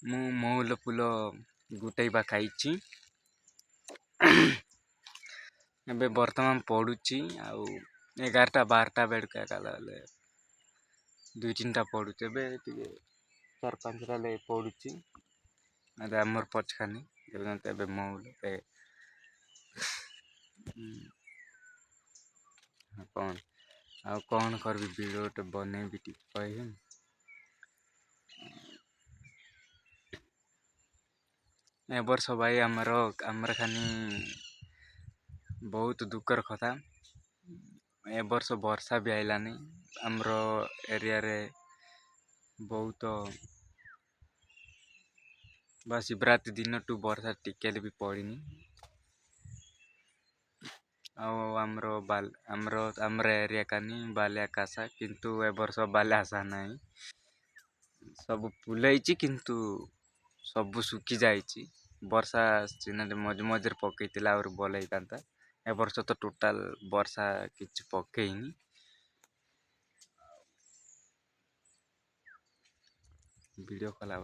ମୁଁ ମହୁଲ ଫୁଲ ଗୁଟେଇବା ଖାଇଛି। ଏବେ ବର୍ତ୍ତମାନ ପଢ଼ୁଛି ଆଉ 11ଟା 12ଟା ବେଳକୁ ଏକା ହେଲେ 2-3ଟା ପଢ଼ୁଛି। ଏବେ ଟିକେ 4-5ଟା ଲେ ପଢ଼ୁଛି। ଏବେ ଆମର ପଚକାନି ଦେଖୁଛନ୍ତି ଏବେ ମହୁଲ କଣ କରିବି ଭିଡ଼ିଓ ଗୋଟେ ବନେଇବି ଟିକେ କହିବେ। ଏ ବର୍ଷ ଭାଇ ଆମର ଖାନି ବହୁତ ଦୁଃଖର କଥା। ଏ ବର୍ଷ ବର୍ଷା ବି ଆଇଲାନି ଆମର ଏରିଆରେ ବହୁତ ବା ଶିବରାତ୍ରି ଦିନଠୁ ବର୍ଷା ଟିକେଲେ ବି ପଡ଼ିନି। ଆଉ ଆମର ଏରିଆ କାନି ବାଲିଆ କାସା କିନ୍ତୁ ଏ ବର୍ଷ ବାଲିଆ ଆସା ନାହିଁ। ସବୁ ଫୁଲେଇଛି କିନ୍ତୁ ସବୁ ଶୁଖି ଯାଇଛି। ବର୍ଷା ସିନାରେ ମଝିରେ ପକେଇଥିଲା ଆହୁରି ଭଲ ହେଇଥାନ୍ତା। ଏ ବର୍ଷ ତ ଟୋଟାଲ ବର୍ଷା କିଛି ପକେଇନି। ଭିଡ଼ିଓ କଲା